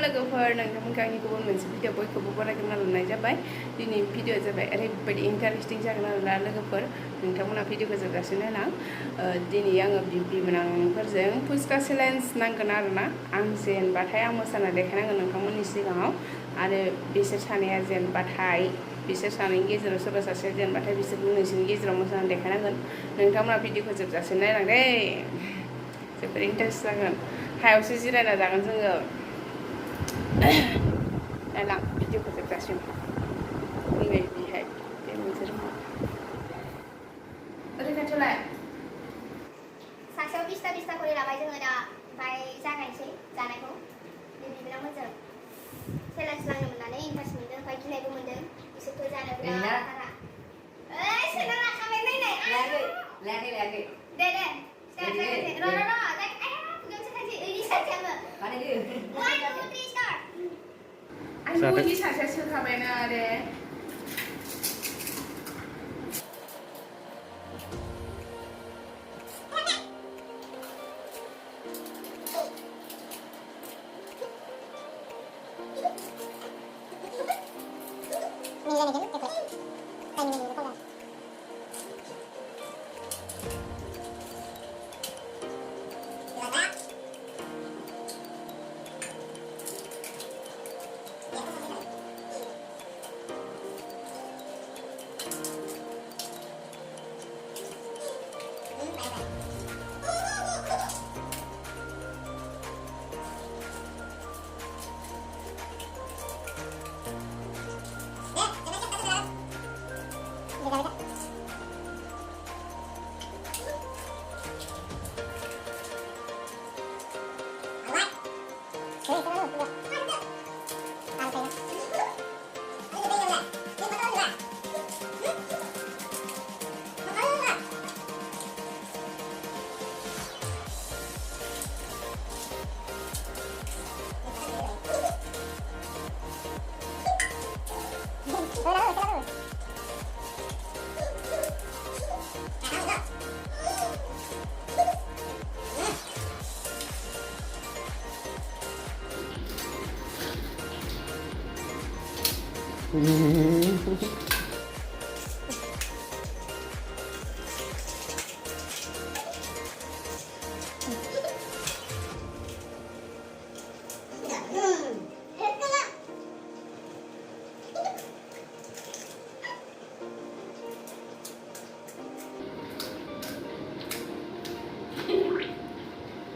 लोगोफोर नोंथांमोनखौ आंनि गुबुन मोनसे भिडिअ बयखौबो बरायग्रोना लानाय जाबाय दिनै भिडिअ जाबाय ओरैबायदि इन्टारेस्टिं जागोन आरोना लोगोफोर नोंथांमोना भिडिअखौ जोबजासिम नायलां दिनै आङो बिबनांफोरजों पुस्का चेलेन्ज नांगोन आरोना आं जेनबाथाय आं मोसाना देखायनांगोन नोंथांमोननि सिगाङाव आरो बिसोर सानैया जेनबाथाय बिसोर सानैनि गेजेराव सोरबा सासेया जेनबाथाय बिसोरबो नोंसोरनि गेजेराव मोसाना देखायनांगोन नोंथांमोना भिडिअखौ जोबजासिम नायलां दे जोबोर इन्टारेस्ट जागोन हायावसो जिरायना जागोन जोङो नायलां भिडिअखौ जोबजासिम नै बेहाय बे मोनसे रुमाव ओरै खाथियावलाय सासेयाव 20 खरि लाबाय जोङो दा ओमफ्राय जागायनोसै जानायखौ बिबनांमोनजों चेलेन्ज नांनो मोननानै इन्टारेस्ट मोनदों ओमफ्राय गिनायबो मोनदों बिसोरथ' जानो बिराद बारा सोना लाखाबाय नायनाय लायाखै दे स्टार्ट जागायनोसै र' खुगायावसो थांसै ओइदि सानसै आङो बानायदो 1 2 3 स्टार्ट आं बयनि सासेया सोखाबायना आरो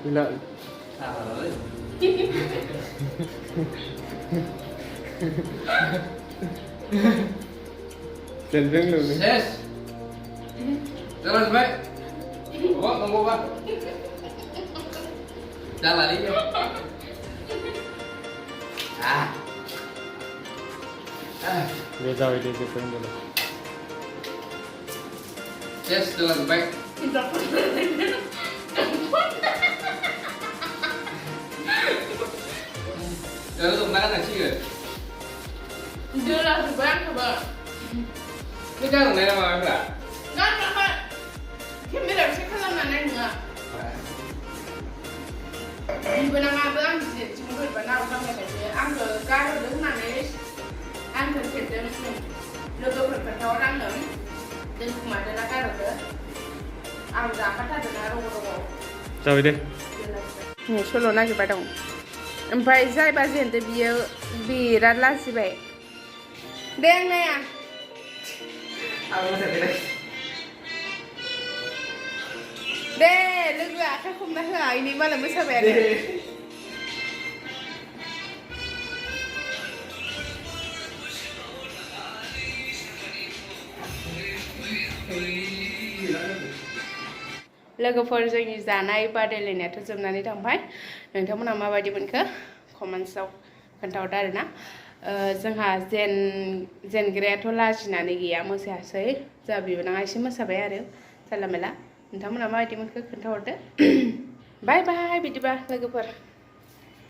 Gila. Cenderung lu nih. Yes. Jalan baik. Bawa tunggu bang. Jalan ini. Dia tahu dia jepang dulu. Yes, jalan baik. Jangan lupa makan nasi ke? Dia lah terbayang coba. Kita nggak ada makan nggak? Nggak apa. Kita tidak bisa kalah mana nggak. Bibwnang abang sih cuma berbana abang aja. Anggur kalau dulu manis, anggur sedang lalu berkata orang nem dan kemarin nak kalau anggur apa tak ada naruh. Tahu deh. Ni solo nak kita dong. Empai saya pasti ente biar langsung baik. Deng na ya. Aku mau cari lagi. Deh, lu gak akan kumah lah. Ini malah besar banget. लोगोफोर जोंनि जानाय बादायलायनायाथ' जोबनानै थांबाय नोंथांमोना माबायदि मोनखो कमेन्ट्सआव खोन्थाहरदो आरोना जोंहा जेनग्रायाथ' लाजिनानै गैया मोसायासै जा बिबनाङा एसे मोसाबाय आरो जाला मेला नोंथांमोना माबायदि मोनखो खोन्थाहरदो बाय बाय बिदिबा लोगोफोर